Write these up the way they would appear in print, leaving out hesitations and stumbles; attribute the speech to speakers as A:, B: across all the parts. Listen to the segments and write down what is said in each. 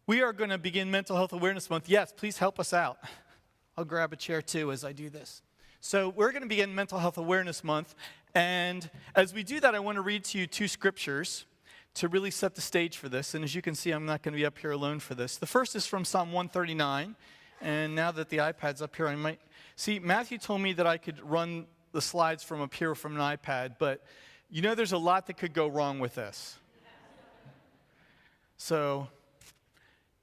A: We are going to begin Mental Health Awareness Month. Yes, please help us out. I'll grab a chair too as I do this. So we're going to begin Mental Health Awareness Month. And as we do that, I want to read to you two scriptures to really set the stage for this. And as you can see, I'm not going to be up here alone for this. The first is from Psalm 139. And now that the iPad's up here, I might... See, Matthew told me that I could run the slides from up here from an iPad, but you know there's a lot that could go wrong with this. So...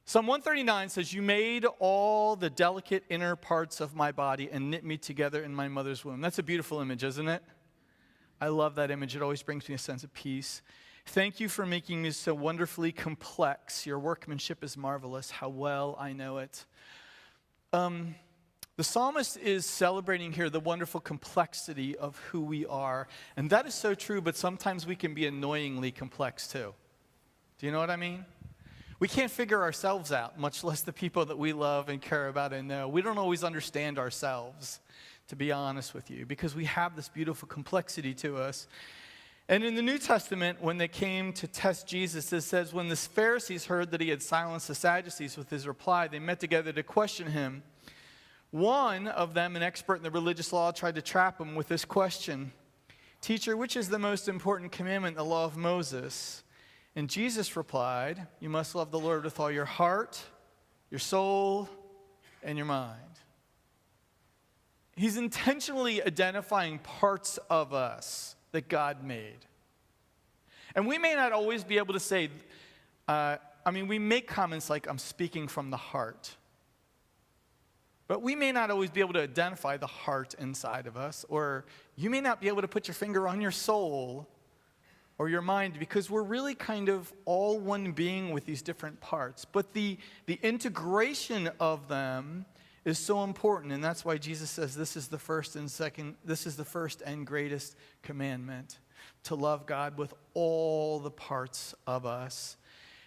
A: Psalm 139 says, "You made all the delicate inner parts of my body and knit me together in my mother's womb." That's a beautiful image, isn't it? I love that image. It always brings me a sense of peace. "Thank you for making me so wonderfully complex. Your workmanship is marvelous. How well I know it." The psalmist is celebrating here the wonderful complexity of who we are. And that is so true, but sometimes we can be annoyingly complex too. Do you know what I mean? We can't figure ourselves out, much less the people that we love and care about and know. We don't always understand ourselves, to be honest with you, because we have this beautiful complexity to us. And in the New Testament, when they came to test Jesus, it says, when the Pharisees heard that he had silenced the Sadducees with his reply, they met together to question him. One of them, an expert in the religious law, tried to trap him with this question: "Teacher, which is the most important commandment in the law of Moses?" And Jesus replied, "You must love the Lord with all your heart, your soul, and your mind." He's intentionally identifying parts of us that God made. And we may not always be able to say, we make comments like, "I'm speaking from the heart." But we may not always be able to identify the heart inside of us, or you may not be able to put your finger on your soul or your mind, because we're really kind of all one being with these different parts. But the integration of them is so important, and that's why Jesus says this is the first and greatest commandment, to love God with all the parts of us.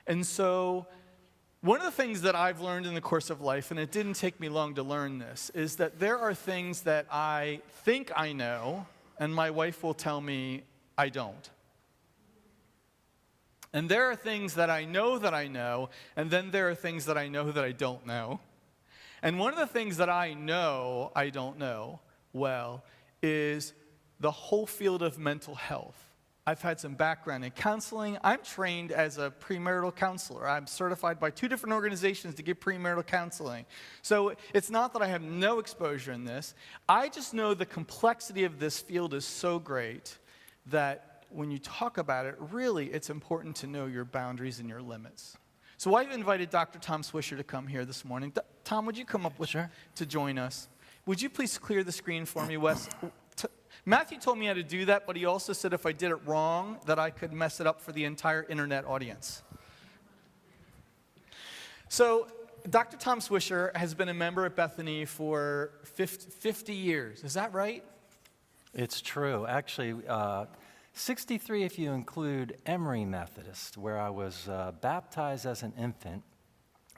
A: And so one of the things that I've learned in the course of life, and it didn't take me long to learn this, is that there are things that I think I know, and my wife will tell me I don't. And there are things that I know, and then there are things that I know that I don't know. And one of the things that I know I don't know well is the whole field of mental health. I've had some background in counseling. I'm trained as a premarital counselor. I'm certified by 2 different organizations to give premarital counseling. So it's not that I have no exposure in this. I just know the complexity of this field is so great that when you talk about it, really, it's important to know your boundaries and your limits. So I've invited Dr. Tom Swisher to come here this morning. Tom, would you come up to join us? Would you please clear the screen for me, Wes? Matthew told me how to do that, but he also said if I did it wrong, that I could mess it up for the entire internet audience. So Dr. Tom Swisher has been a member at Bethany for 50 years. Is that right?
B: It's true. Actually, 63 if you include Emory Methodist, where I was baptized as an infant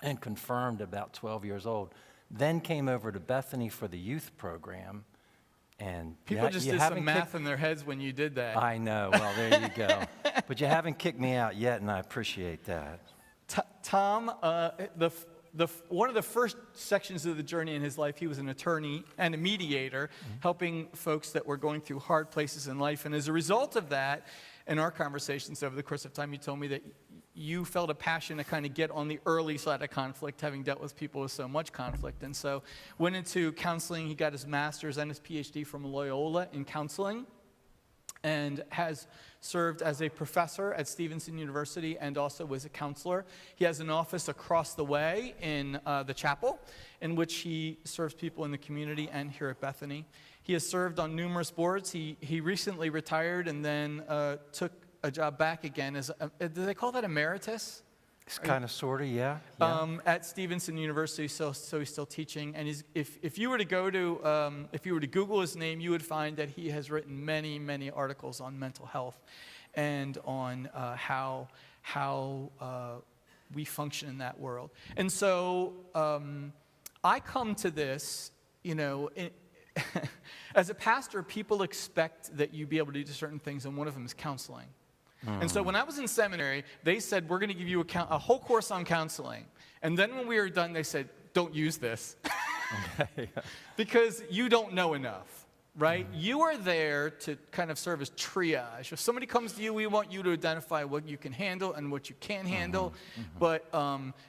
B: and confirmed about 12 years old. Then came over to Bethany for the youth program. And
A: people just did some math in their heads when you did that.
B: I know. Well, there you go. But you haven't kicked me out yet, and I appreciate that.
A: Tom, one of the first sections of the journey in his life, he was an attorney and a mediator, helping folks that were going through hard places in life. And as a result of that, in our conversations over the course of time, you told me that you felt a passion to kind of get on the early side of conflict, having dealt with people with so much conflict. And so went into counseling. He got his master's and his PhD from Loyola in counseling, and has served as a professor at Stevenson University and also was a counselor. He has an office across the way in the chapel, in which he serves people in the community and here at Bethany. He has served on numerous boards. He recently retired and then took a job back again as, do they call that emeritus?
B: It's kind of, sort of, yeah.
A: At Stevenson University, so he's still teaching. And if you were to Google his name, you would find that he has written many, many articles on mental health and on how we function in that world. And so I come to this, as a pastor, people expect that you be able to do certain things, and one of them is counseling. And so when I was in seminary, they said, we're going to give you a whole course on counseling. And then when we were done, they said, don't use this. Because you don't know enough, right? You are there to kind of serve as triage. If somebody comes to you, we want you to identify what you can handle and what you can't handle. But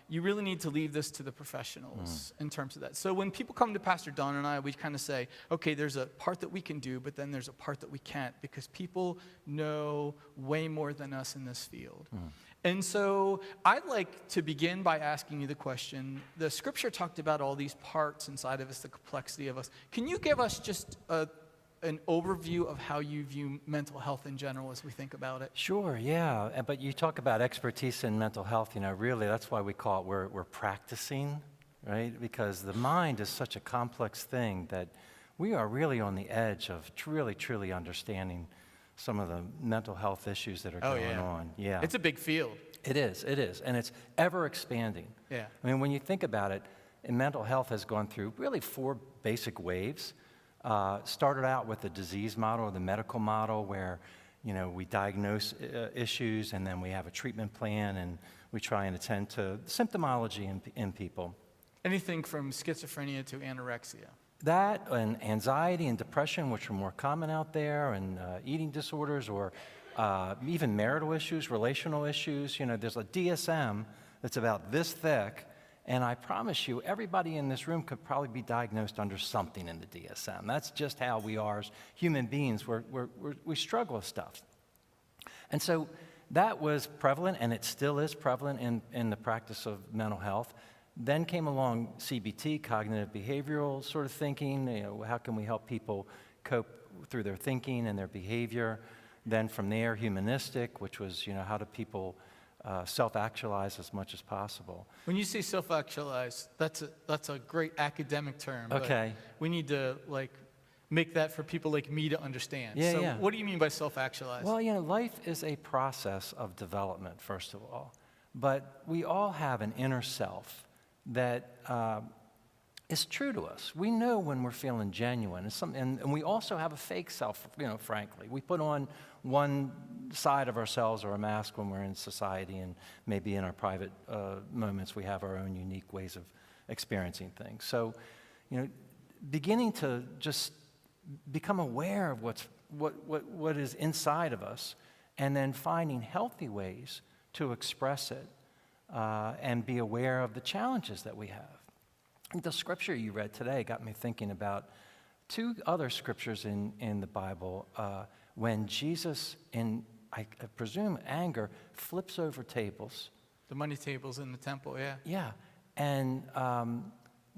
A: you really need to leave this to the professionals in terms of that. So when people come to Pastor Don and I, we kind of say, okay, there's a part that we can do, but then there's a part that we can't, because people know way more than us in this field. And so I'd like to begin by asking you the question. The scripture talked about all these parts inside of us, the complexity of us. Can you give us just an overview of how you view mental health in general as we think about it?
B: Sure, yeah. But you talk about expertise in mental health, really that's why we call it, we're practicing, right? Because the mind is such a complex thing that we are really on the edge of truly understanding some of the mental health issues that are going on. Yeah.
A: It's a big field.
B: It is. And it's ever expanding.
A: Yeah.
B: I mean, when you think about it, mental health has gone through really 4 basic waves. Started out with the disease model, the medical model, where, we diagnose issues and then we have a treatment plan and we try and attend to symptomology in people.
A: Anything from schizophrenia to anorexia.
B: That and anxiety and depression, which are more common out there, and eating disorders, or even marital issues, relational issues. There's a DSM that's about this thick, and I promise you, everybody in this room could probably be diagnosed under something in the DSM. That's just how we are as human beings. We struggle with stuff. And so that was prevalent, and it still is prevalent in the practice of mental health. Then came along CBT, cognitive behavioral sort of thinking. How can we help people cope through their thinking and their behavior? Then from there, humanistic, which was, how do people self-actualize as much as possible?
A: When you say self-actualize, that's a great academic term.
B: Okay.
A: But we need to make that for people like me to understand.
B: Yeah.
A: What do you mean by self-actualize?
B: Well, life is a process of development, first of all. But we all have an inner self that is true to us. We know when we're feeling genuine. And we also have a fake self, frankly. We put on one side of ourselves or a mask when we're in society, and maybe in our private moments we have our own unique ways of experiencing things. So, beginning to just become aware of what is inside of us, and then finding healthy ways to express it and be aware of the challenges that we have. The scripture you read today got me thinking about 2 other scriptures in the Bible when Jesus, in I presume anger, flips over tables.
A: The money tables in the temple, yeah.
B: Yeah, and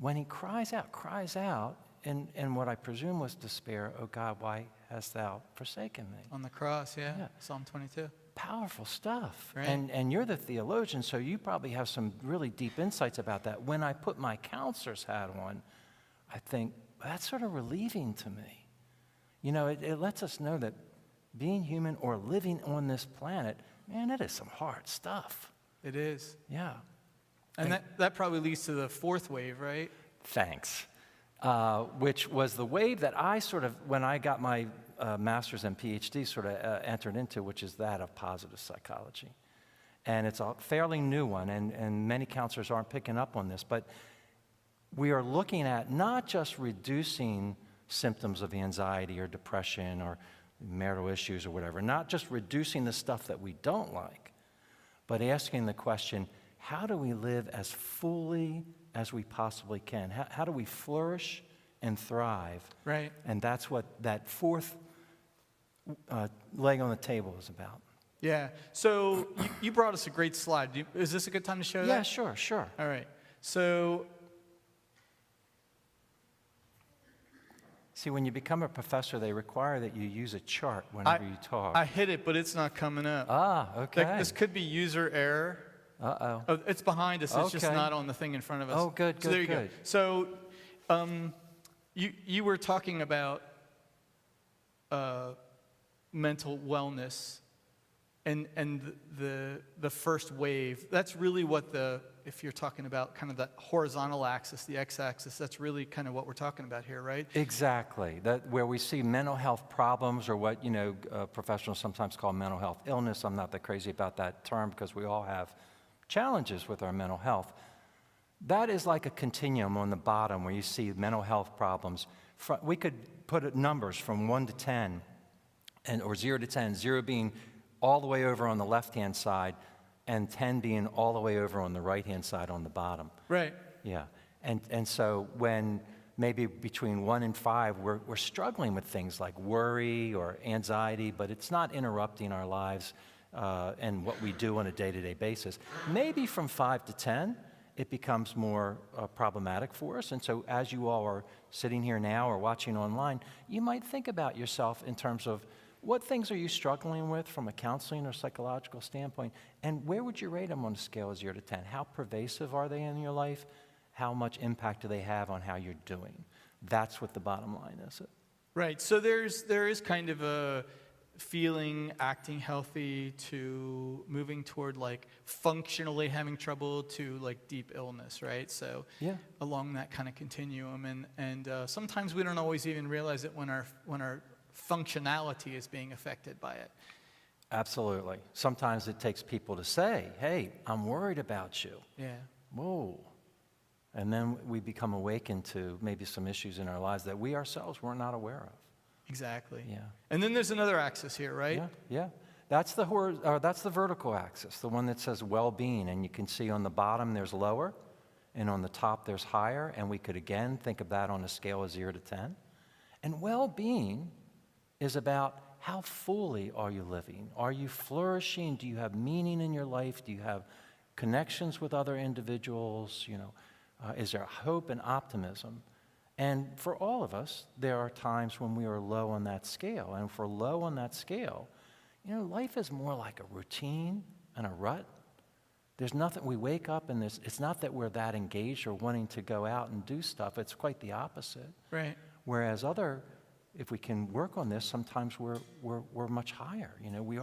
B: when he cries out in what I presume was despair, "Oh God, why hast thou forsaken me?"
A: On the cross, yeah. Psalm 22.
B: Powerful stuff.
A: Right.
B: And you're the theologian, so you probably have some really deep insights about that. When I put my counselor's hat on, I think, that's sort of relieving to me. It lets us know that being human or living on this planet, man, it is some hard stuff.
A: It is.
B: Yeah.
A: And that probably leads to the 4th wave, right?
B: Thanks. Which was the wave that I sort of, when I got my master's and PhD, sort of entered into, which is that of positive psychology. And it's a fairly new one, and many counselors aren't picking up on this, but we are looking at not just reducing symptoms of anxiety or depression or marital issues or whatever, not just reducing the stuff that we don't like, but asking the question, how do we live as fully as we possibly can? How do we flourish and thrive?
A: Right.
B: And that's what that 4th leg on the table is about.
A: Yeah. So you brought us a great slide. Is this a good time to show that?
B: Yeah, sure.
A: All right. So
B: see, when you become a professor, they require that you use a chart whenever you talk.
A: I hit it, but it's not coming up.
B: Okay.
A: This could be user error.
B: Uh-oh.
A: Oh, it's behind us. It's just
B: Okay.
A: not on the thing in front of us.
B: Oh, good,
A: So there you
B: good.
A: go. So you were talking about mental wellness and the first wave. That's really what the if you're talking about kind of that horizontal axis, the x-axis, that's really kind of what we're talking about here, right?
B: Exactly. That where we see mental health problems, or what professionals sometimes call mental health illness. I'm not that crazy about that term because we all have challenges with our mental health. That is like a continuum on the bottom where you see mental health problems. We could put numbers from 1 to 10, or 0 to 10, 0 being all the way over on the left-hand side, and 10 being all the way over on the right-hand side on the bottom.
A: Right.
B: Yeah. And so when maybe between 1 and 5, we're struggling with things like worry or anxiety, but it's not interrupting our lives and what we do on a day-to-day basis. Maybe from 5 to 10, it becomes more problematic for us. And so as you all are sitting here now or watching online, you might think about yourself in terms of what things are you struggling with from a counseling or psychological standpoint, and where would you rate them on a scale of 0 to 10? How pervasive are they in your life? How much impact do they have on how you're doing? That's what the bottom line is.
A: Right. So there is kind of a feeling, acting healthy, to moving toward like functionally having trouble to like deep illness, right? So
B: Yeah.
A: along that kind of continuum, and sometimes we don't always even realize it when our functionality is being affected by it.
B: Absolutely. Sometimes it takes people to say, hey, I'm worried about you.
A: Yeah.
B: Whoa. And then we become awakened to maybe some issues in our lives that we ourselves were not aware of.
A: Exactly.
B: Yeah.
A: And then there's another axis here, right?
B: Yeah, yeah. That's the vertical axis, the one that says well-being. And you can see on the bottom there's lower, and on the top there's higher. And we could again think of that on a scale of 0 to 10. And well-being is about how fully are you living? Are you flourishing? Do you have meaning in your life? Do you have connections with other individuals? Is there hope and optimism? And for all of us, there are times when we are low on that scale. And if we're low on that scale, life is more like a routine and a rut. There's nothing, we wake up and it's not that we're that engaged or wanting to go out and do stuff. It's quite the opposite.
A: Right.
B: Whereas if we can work on this, sometimes we're much higher. We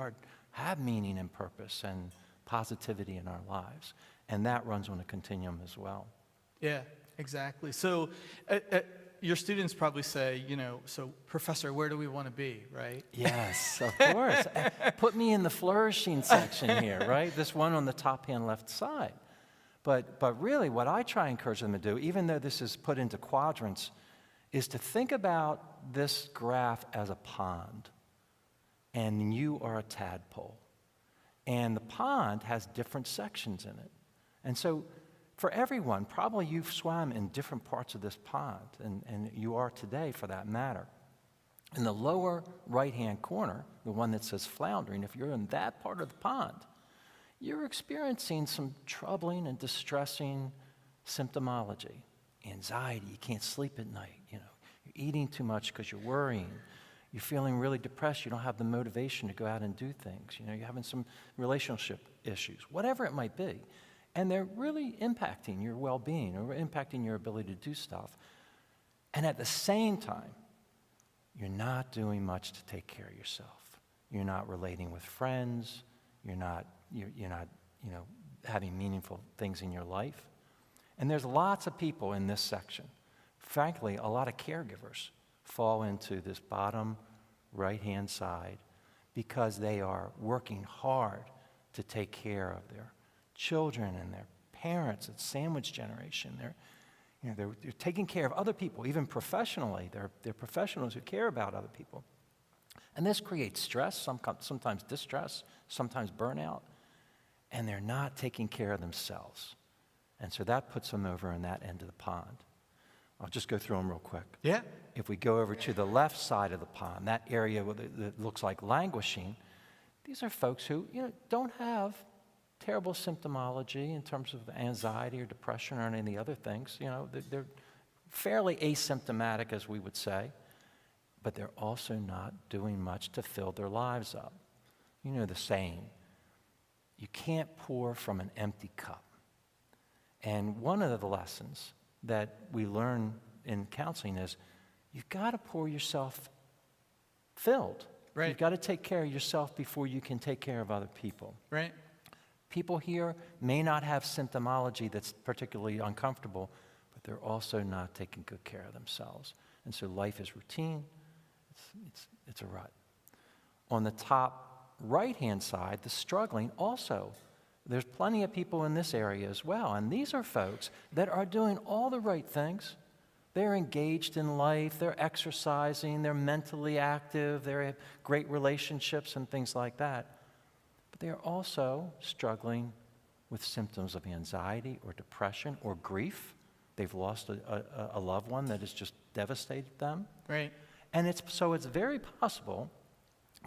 B: have meaning and purpose and positivity in our lives. And that runs on a continuum as well.
A: Yeah, exactly. So your students probably say, so professor, where do we want to be, right?
B: Yes, of course. Put me in the flourishing section here, right? This one on the top-hand left side. But really what I try and encourage them to do, even though this is put into quadrants, is to think about this graph as a pond, and you are a tadpole. And the pond has different sections in it. And so for everyone, probably you've swam in different parts of this pond, and you are today for that matter. In the lower right-hand corner, the one that says floundering, if you're in that part of the pond, you're experiencing some troubling and distressing symptomology. Anxiety, you can't sleep at night, you're eating too much because you're worrying. You're feeling really depressed, you don't have the motivation to go out and do things. You're having some relationship issues, whatever it might be. And they're really impacting your well-being or impacting your ability to do stuff. And at the same time, you're not doing much to take care of yourself. You're not relating with friends. You're not having meaningful things in your life. And there's lots of people in this section. Frankly, a lot of caregivers fall into this bottom right-hand side because they are working hard to take care of their children and their parents. It's sandwich generation. They're taking care of other people, even professionally. They're professionals who care about other people. And this creates stress, sometimes distress, sometimes burnout, and they're not taking care of themselves. And so that puts them over in that end of the pond. I'll just go through them real quick.
A: Yeah.
B: If we go over to the left side of the pond, that area that looks like languishing, these are folks who don't have terrible symptomology in terms of anxiety or depression or any of the other things. They're fairly asymptomatic, as we would say, but they're also not doing much to fill their lives up. The saying, you can't pour from an empty cup. And one of the lessons that we learn in counseling is you've got to pour yourself filled.
A: Right.
B: You've got to take care of yourself before you can take care of other people.
A: Right.
B: People here may not have symptomology that's particularly uncomfortable, but they're also not taking good care of themselves. And so life is routine. It's a rut. On the top right-hand side, the struggling also. There's plenty of people in this area as well. And these are folks that are doing all the right things. They're engaged in life. They're exercising. They're mentally active. They have great relationships and things like that. But they are also struggling with symptoms of anxiety or depression or grief. They've lost a loved one that has just devastated them.
A: Right.
B: And it's very possible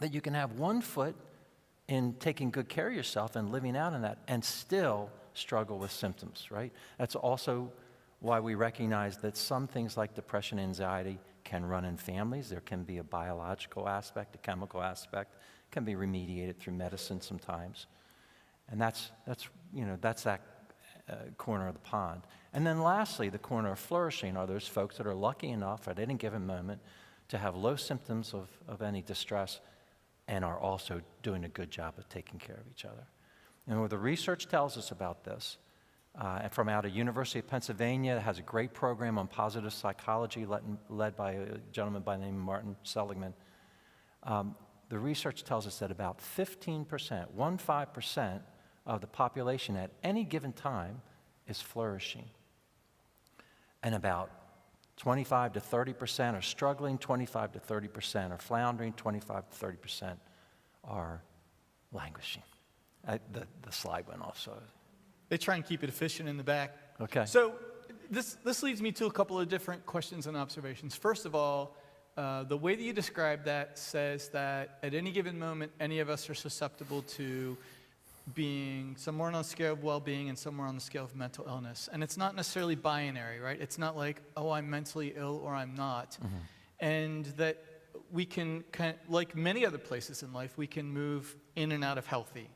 B: that you can have one foot in taking good care of yourself and living out in that and still struggle with symptoms, right? That's also why we recognize that some things like depression and anxiety can run in families. There can be a biological aspect, a chemical aspect, can be remediated through medicine sometimes. And that's that corner of the pond. And then lastly, the corner of flourishing are those folks that are lucky enough at any given moment to have low symptoms of any distress and are also doing a good job of taking care of each other. And what the research tells us about this, and from out of University of Pennsylvania, it has a great program on positive psychology led by a gentleman by the name of Martin Seligman. The research tells us that about 15% of the population at any given time is flourishing. And about 25 to 30% are struggling, 25 to 30% are floundering, 25 to 30% are languishing. The slide went off, so.
A: They try and keep it efficient in the back.
B: Okay.
A: So this leads me to a couple of different questions and observations. First of all, the way that you describe that says that at any given moment, any of us are susceptible to being somewhere on the scale of well-being and somewhere on the scale of mental illness. And it's not necessarily binary, right? It's not like, oh, I'm mentally ill or I'm not. Mm-hmm. And that we can, like many other places in life, we can move in and out of healthy.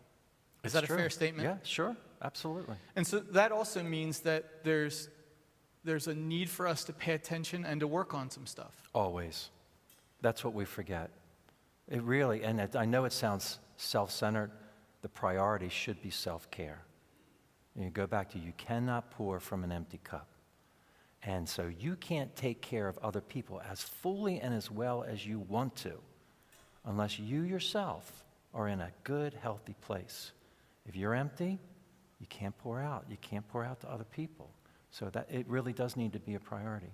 A: Is that a fair statement?
B: Yeah, sure. Absolutely.
A: And so that also means that there's a need for us to pay attention and to work on some stuff.
B: Always. That's what we forget. It really, and I know it sounds self-centered, the priority should be self-care. You go back to you cannot pour from an empty cup. And so you can't take care of other people as fully and as well as you want to unless you yourself are in a good, healthy place. If you're empty, you can't pour out. You can't pour out to other people. So that it really does need to be a priority.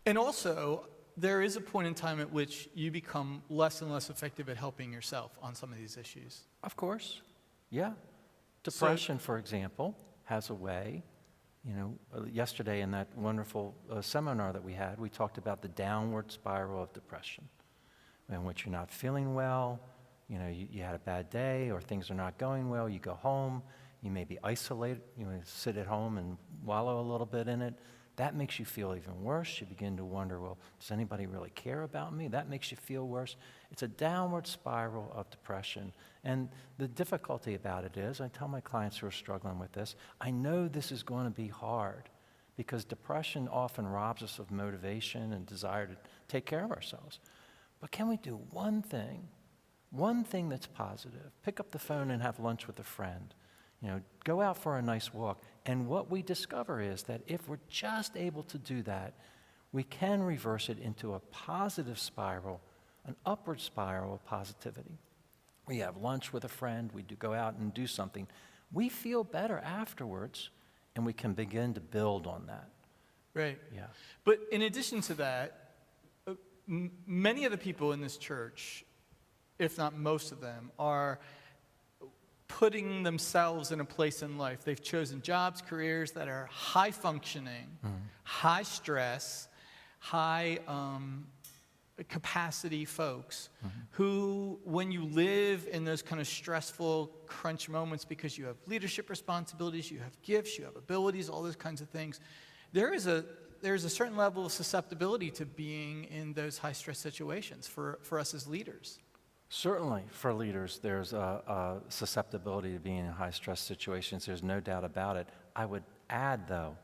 B: And
A: also, there is a point in time at which you become less and less effective at helping yourself on some of these issues.
B: Of course. Yeah. Depression, for example, has a way. Yesterday in that wonderful seminar that we had, we talked about the downward spiral of depression, in which you're not feeling well, you had a bad day or things are not going well, you go home, you may be isolated, sit at home and wallow a little bit in it. That makes you feel even worse. You begin to wonder, well, does anybody really care about me? That makes you feel worse. It's a downward spiral of depression. And the difficulty about it is, I tell my clients who are struggling with this, I know this is going to be hard because depression often robs us of motivation and desire to take care of ourselves. But can we do one thing that's positive? Pick up the phone and have lunch with a friend. Go out for a nice walk. And what we discover is that if we're just able to do that, we can reverse it into a positive spiral, an upward spiral of positivity. We have lunch with a friend, we do go out and do something. We feel better afterwards, and we can begin to build on that.
A: Right.
B: Yeah.
A: But in addition to that, many of the people in this church, if not most of them, are putting themselves in a place in life. They've chosen jobs, careers that are high functioning, high stress, high capacity folks who, when you live in those kind of stressful crunch moments because you have leadership responsibilities, you have gifts, you have abilities, all those kinds of things, there's a certain level of susceptibility to being in those high stress situations for us as leaders.
B: Certainly, for leaders, there's a susceptibility to being in high-stress situations. There's no doubt about it. I would add, though,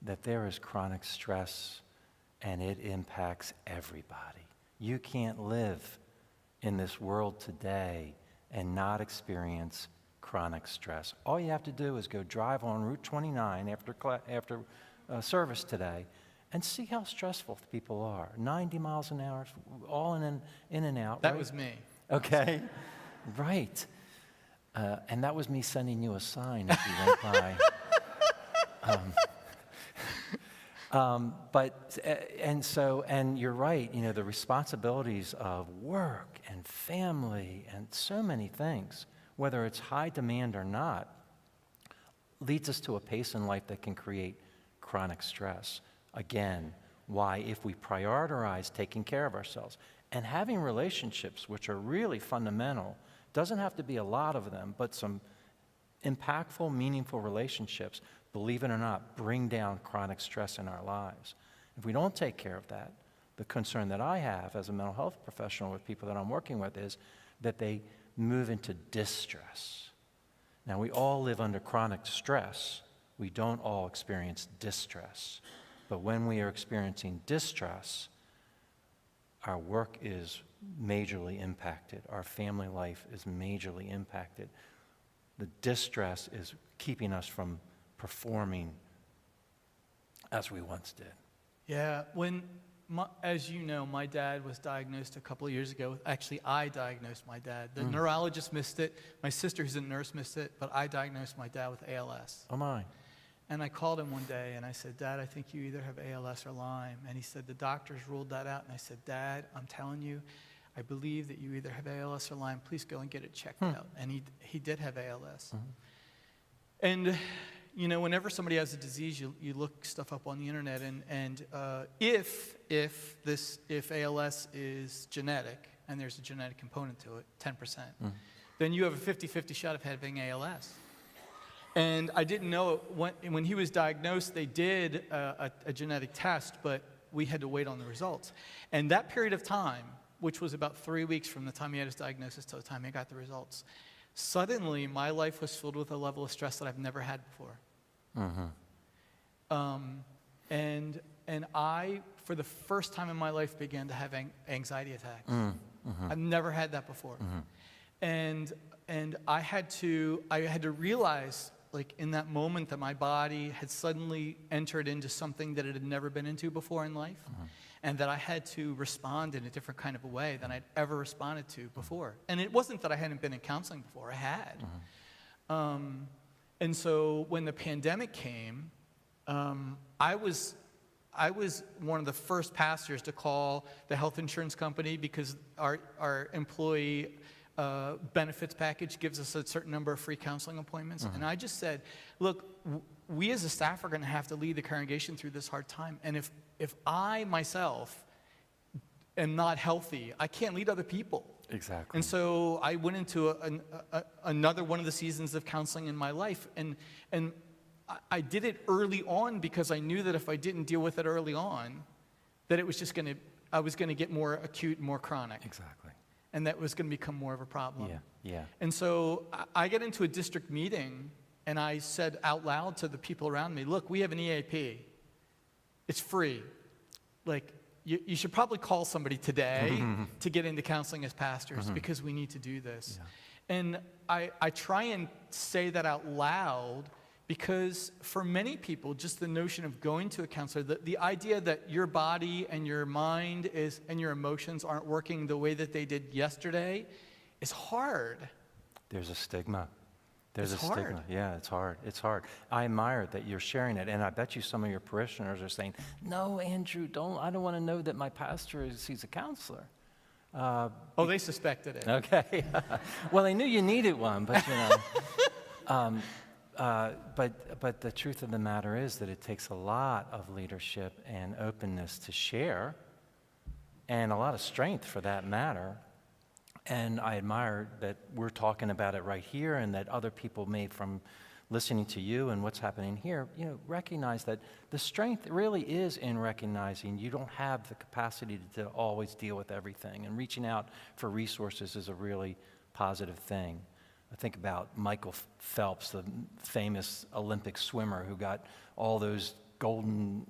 B: that there is chronic stress, and it impacts everybody. You can't live in this world today and not experience chronic stress. All you have to do is go drive on Route 29 after service today and see how stressful people are. 90 miles an hour, all in and out.
A: That
B: right?
A: was me.
B: Okay, right. And that was me sending you a sign as you went by. And you're right, the responsibilities of work and family and so many things, whether it's high demand or not, leads us to a pace in life that can create chronic stress. Again, why, if we prioritize taking care of ourselves and having relationships, which are really fundamental, doesn't have to be a lot of them, but some impactful, meaningful relationships, believe it or not, bring down chronic stress in our lives. If we don't take care of that, the concern that I have as a mental health professional with people that I'm working with is that they move into distress. Now, we all live under chronic stress. We don't all experience distress. But when we are experiencing distress, our work is majorly impacted. Our family life is majorly impacted. The distress is keeping us from performing as we once did.
A: Yeah, as you know, my dad was diagnosed a couple of years ago. Actually, I diagnosed my dad. The neurologist missed it. My sister, who's a nurse, missed it. But I diagnosed my dad with ALS.
B: Oh, my.
A: And I called him one day, and I said, Dad, I think you either have ALS or Lyme. And he said, the doctors ruled that out. And I said, Dad, I'm telling you, I believe that you either have ALS or Lyme. Please go and get it checked out. And he did have ALS. And whenever somebody has a disease, you look stuff up on the internet, and if ALS is genetic, and there's a genetic component to it, 10%, then you have a 50-50 shot of having ALS. And I didn't know, when he was diagnosed, they did a genetic test, but we had to wait on the results. And that period of time, which was about 3 weeks from the time he had his diagnosis to the time he got the results, suddenly my life was filled with a level of stress that I've never had before. And I, for the first time in my life, began to have anxiety attacks. I've never had that before. And I had to realize, like, in that moment, that my body had suddenly entered into something that it had never been into before in life, and that I had to respond in a different kind of a way than I'd ever responded to before. And it wasn't that I hadn't been in counseling before. I had. And so when the pandemic came, I was one of the first pastors to call the health insurance company, because our employee benefits package gives us a certain number of free counseling appointments. And I just said, look, we as a staff are going to have to lead the congregation through this hard time. And if I myself am not healthy, I can't lead other people.
B: Exactly.
A: And so I went into another one of the seasons of counseling in my life. And I did it early on because I knew that if I didn't deal with it early on, that it was just I was going to get more acute and more chronic.
B: Exactly.
A: And that was going to become more of a problem.
B: Yeah.
A: And so I get into a district meeting, and I said out loud to the people around me, look, we have an EAP. It's free. Like, you should probably call somebody today to get into counseling as pastors, because we need to do this. Yeah. And I try and say that out loud, because for many people, just the notion of going to a counselor, the idea that your body and your mind and your emotions aren't working the way that they did yesterday is hard.
B: There's a stigma.
A: It's hard.
B: Stigma. Yeah, it's hard. It's hard. I admire that you're sharing it, and I bet you some of your parishioners are saying, no, Andrew, I don't want to know that my pastor he's a counselor.
A: They suspected it.
B: Okay. Well, they knew you needed one, but but the truth of the matter is that it takes a lot of leadership and openness to share, and a lot of strength for that matter. And I admire that we're talking about it right here, and that other people may, from listening to you and what's happening here, recognize that the strength really is in recognizing you don't have the capacity to always deal with everything, and reaching out for resources is a really positive thing. I think about Michael Phelps, the famous Olympic swimmer who got all those golden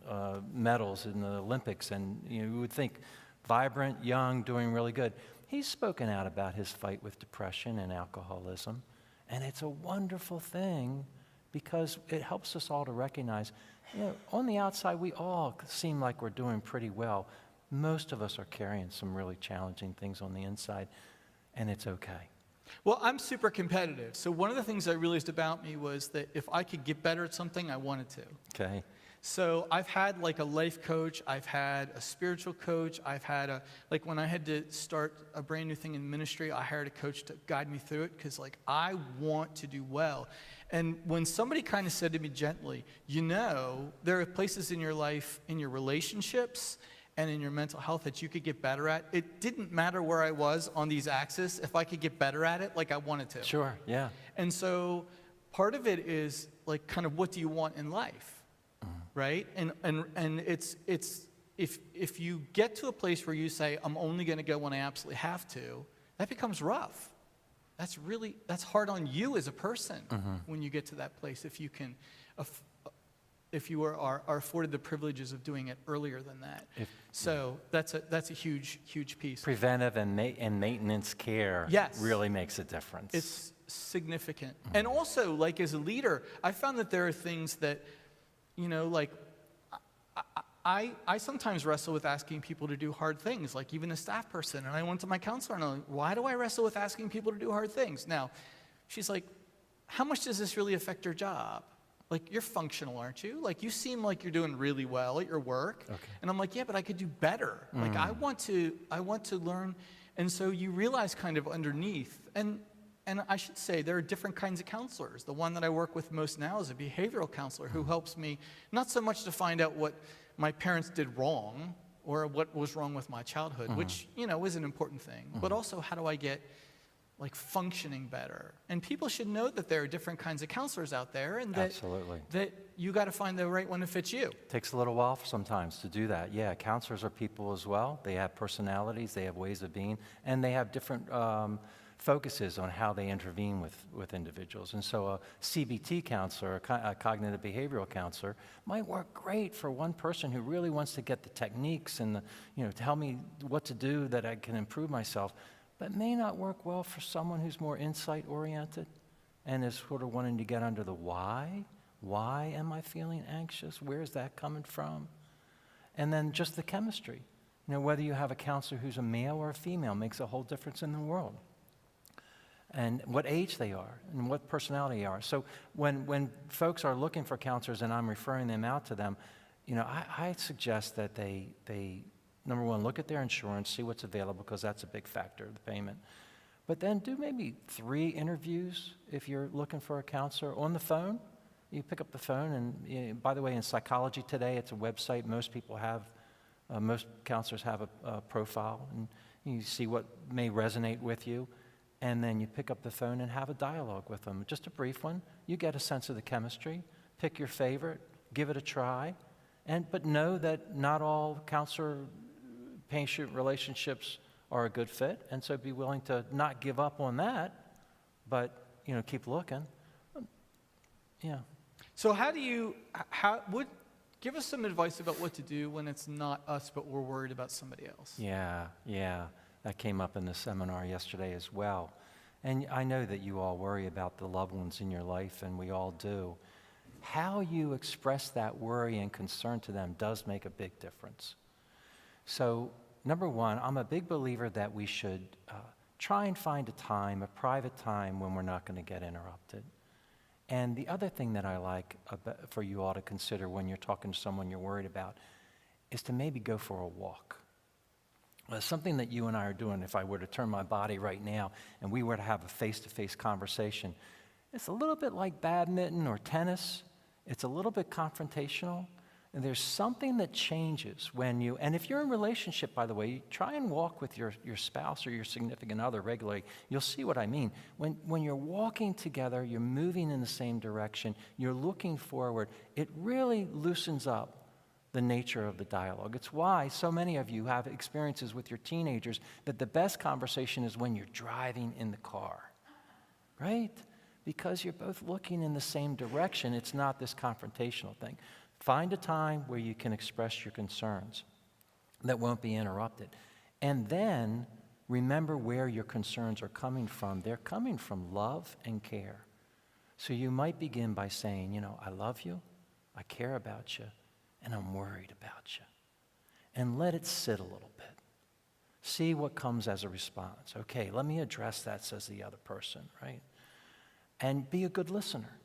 B: medals in the Olympics, and you would think vibrant, young, doing really good. He's spoken out about his fight with depression and alcoholism, And it's a wonderful thing because it helps us all to recognize, on the outside, we all seem like we're doing pretty well. Most of us are carrying some really challenging things on the inside, and it's okay.
A: Well, I'm super competitive. So one of the things I realized about me was that if I could get better at something, I wanted to.
B: Okay.
A: So I've had like a life coach, I've had a spiritual coach, I've had like when I had to start a brand new thing in ministry, I hired a coach to guide me through it because like I want to do well. And when somebody kind of said to me gently, there are places in your life, in your relationships and in your mental health that you could get better at. It didn't matter where I was on these axes. If I could get better at it, like I wanted to.
B: Sure, yeah.
A: And so part of it is like kind of what do you want in life? Right? And it's if you get to a place where you say, I'm only going to go when I absolutely have to, that becomes rough. That's hard on you as a person when you get to that place. If you can, if you are afforded the privileges of doing it earlier than that. That's a huge piece.
B: Preventive and maintenance care really makes a difference.
A: It's significant. And also, like as a leader, I found that there are things that, like I sometimes wrestle with asking people to do hard things, like even a staff person. And I went to my counselor and I'm like, why do I wrestle with asking people to do hard things? Now, she's like, how much does this really affect your job? Like, you're functional, aren't you? Like, you seem like you're doing really well at your work. Okay. And I'm like, yeah, but I could do better. Like, I want to learn. And so you realize kind of underneath, and I should say there are different kinds of counselors. The one that I work with most now is a behavioral counselor who helps me not so much to find out what my parents did wrong or what was wrong with my childhood, which, is an important thing, but also how do I get like functioning better? And people should know that there are different kinds of counselors out there and that, that you got to find the right one that fits you.
B: Takes a little while sometimes to do that. Yeah, counselors are people as well. They have personalities, they have ways of being, and they have different focuses on how they intervene with individuals. And so a CBT counselor, a cognitive behavioral counselor, might work great for one person who really wants to get the techniques and tell me what to do that I can improve myself, but may not work well for someone who's more insight-oriented and is sort of wanting to get under the why. Why am I feeling anxious? Where is that coming from? And then just the chemistry. Whether you have a counselor who's a male or a female makes a whole difference in the world. And what age they are and what personality they are. So when folks are looking for counselors and I'm referring them out to them, I suggest that they number one, look at their insurance, see what's available, because that's a big factor of the payment. But then do maybe 3 interviews if you're looking for a counselor on the phone. You pick up the phone, and by the way, in Psychology Today, it's a website most people have. Most counselors have a profile, and you see what may resonate with you. And then you pick up the phone and have a dialogue with them, just a brief one. You get a sense of the chemistry. Pick your favorite, give it a try, but know that not all counselor-patient relationships are a good fit, and so be willing to not give up on that, but keep looking. Yeah.
A: So give us some advice about what to do when it's not us, but we're worried about somebody else.
B: Yeah. That came up in the seminar yesterday as well. And I know that you all worry about the loved ones in your life, and we all do. How you express that worry and concern to them does make a big difference. So, number one, I'm a big believer that we should try and find a private time when we're not going to get interrupted. And the other thing that I like for you all to consider when you're talking to someone you're worried about is to maybe go for a walk. Something that you and I are doing, if I were to turn my body right now and we were to have a face-to-face conversation, it's a little bit like badminton or tennis. It's a little bit confrontational. And there's something that changes when and if you're in a relationship, by the way, try and walk with your spouse or your significant other regularly. You'll see what I mean. When you're walking together, you're moving in the same direction, you're looking forward, it really loosens up the nature of the dialogue. It's why so many of you have experiences with your teenagers that the best conversation is when you're driving in the car, right? Because you're both looking in the same direction. It's not this confrontational thing. Find a time where you can express your concerns that won't be interrupted. And then remember where your concerns are coming from. They're coming from love and care. So you might begin by saying, I love you, I care about you, and I'm worried about you. And let it sit a little bit. See what comes as a response. Okay, let me address that, says the other person, right? And be a good listener.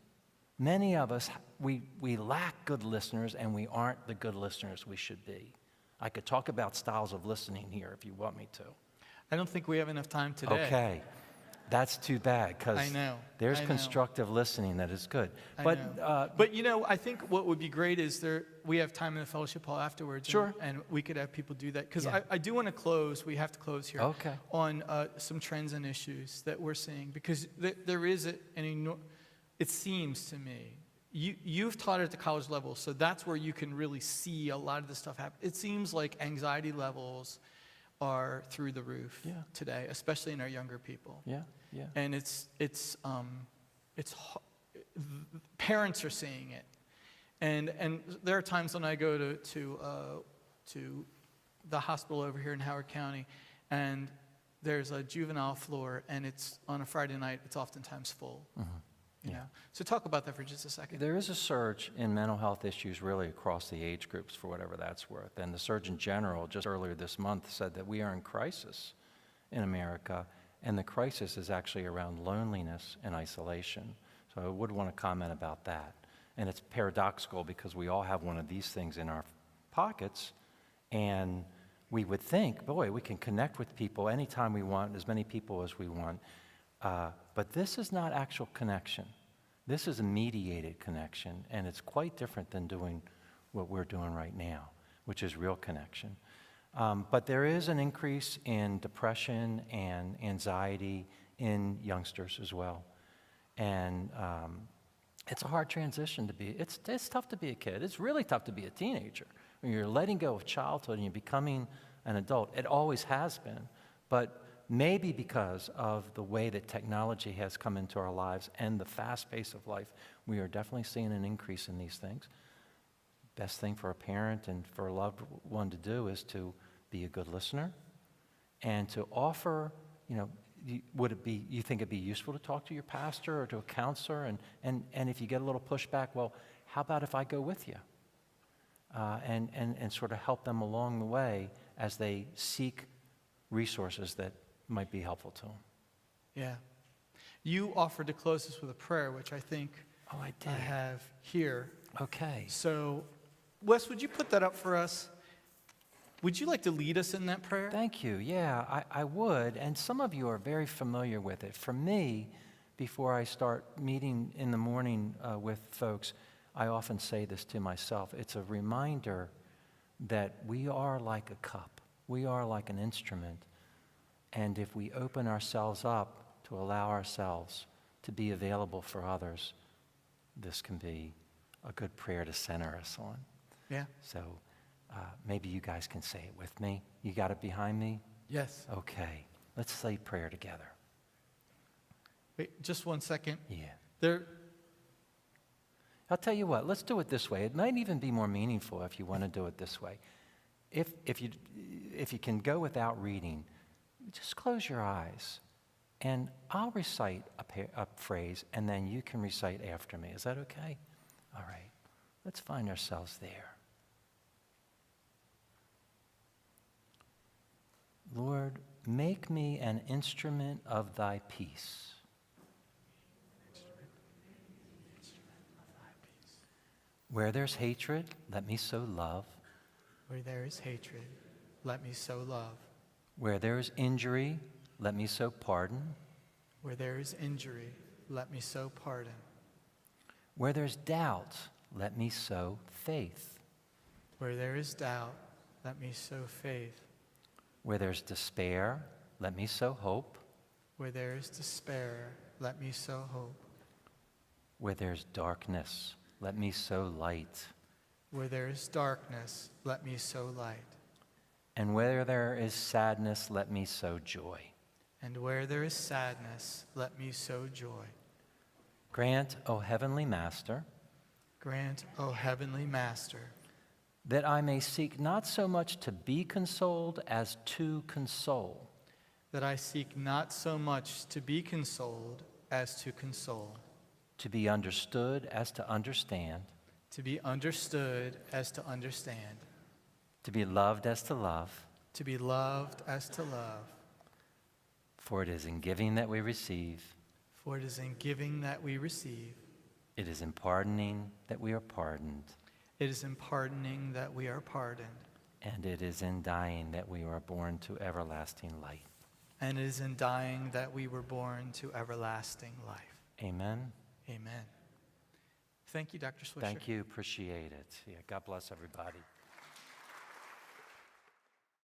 B: Many of us, we lack good listeners, and we aren't the good listeners we should be. I could talk about styles of listening here if you want me to.
A: I don't think we have enough time today.
B: Okay. That's too bad, because there's
A: I know.
B: constructive listening that is good.
A: But I think what would be great is we have time in the fellowship hall afterwards.
B: Sure.
A: And we could have people do that. Because
B: Yeah.
A: I do want to close, we have to close here,
B: Okay.
A: on some trends and issues that we're seeing. Because there is it seems to me, you've taught at the college level, so that's where you can really see a lot of this stuff happen. It seems like anxiety levels are through the roof today, especially in our younger people.
B: Yeah.
A: And parents are seeing it, and there are times when I go to the hospital over here in Howard County, and there's a juvenile floor, and it's on a Friday night. It's oftentimes full.
B: Mm-hmm.
A: Yeah. So talk about that for just a second.
B: There is a surge in mental health issues really across the age groups, for whatever that's worth. And the Surgeon General just earlier this month said that we are in crisis in America, and the crisis is actually around loneliness and isolation. So I would want to comment about that. And it's paradoxical because we all have one of these things in our pockets, and we would think, boy, we can connect with people anytime we want, as many people as we want. But this is not actual connection. This is a mediated connection, and it's quite different than doing what we're doing right now, which is real connection. But there is an increase in depression and anxiety in youngsters as well. And it's a hard transition to be. It's tough to be a kid. It's really tough to be a teenager. When you're letting go of childhood and you're becoming an adult. It always has been. But maybe because of the way that technology has come into our lives and the fast pace of life, we are definitely seeing an increase in these things. Best thing for a parent and for a loved one to do is to be a good listener and to offer, you think it'd be useful to talk to your pastor or to a counselor? And if you get a little pushback, well, how about if I go with you? And sort of help them along the way as they seek resources that might be helpful to them.
A: Yeah. You offered to close this with a prayer, which I think
B: I
A: have here.
B: Okay.
A: So, Wes, would you put that up for us? Would you like to lead us in that prayer?
B: Thank you. Yeah, I would. And some of you are very familiar with it. For me, before I start meeting in the morning with folks, I often say this to myself. It's a reminder that we are like a cup. We are like an instrument. And if we open ourselves up to allow ourselves to be available for others, this can be a good prayer to center us on.
A: Yeah.
B: So maybe you guys can say it with me. You got it behind me?
A: Yes.
B: Okay. Let's say prayer together.
A: Wait, just 1 second.
B: Yeah. I'll tell you what, let's do it this way. It might even be more meaningful if you want to do it this way. If you can go without reading, just close your eyes, and I'll recite a phrase, and then you can recite after me. Is that okay? All right. Let's find ourselves there. Lord, make me an instrument of thy peace. Where there's hatred, let me sow love.
A: Where there is hatred, let me sow love.
B: Where there is injury, let me sow pardon.
A: Where there is injury, let me sow pardon.
B: Where there's doubt, let me sow faith.
A: Where there is doubt, let me sow faith.
B: Where there's despair, let me sow hope.
A: Where there is despair, let me sow hope.
B: Where there's darkness, let me sow light.
A: Where there is darkness, let me sow light.
B: And where there is sadness, let me sow joy.
A: And where there is sadness, let me sow joy.
B: Grant, O Heavenly Master,
A: grant, O Heavenly Master,
B: that I may seek not so much to be consoled as to console.
A: that I seek not so much to be consoled as to console,
B: to be understood as to understand,
A: to be understood as to understand,
B: to be loved as to love.
A: to be loved as to love.
B: For it is in giving that we receive,
A: For it is in giving that we receive.
B: it is in pardoning that we are pardoned,
A: It is in pardoning that we are pardoned.
B: and it is in dying that we are born to everlasting light.
A: And it is in dying that we were born to everlasting life.
B: Amen.
A: Amen. Thank you, Dr. Swisher.
B: Thank you. Appreciate it. Yeah, God bless everybody.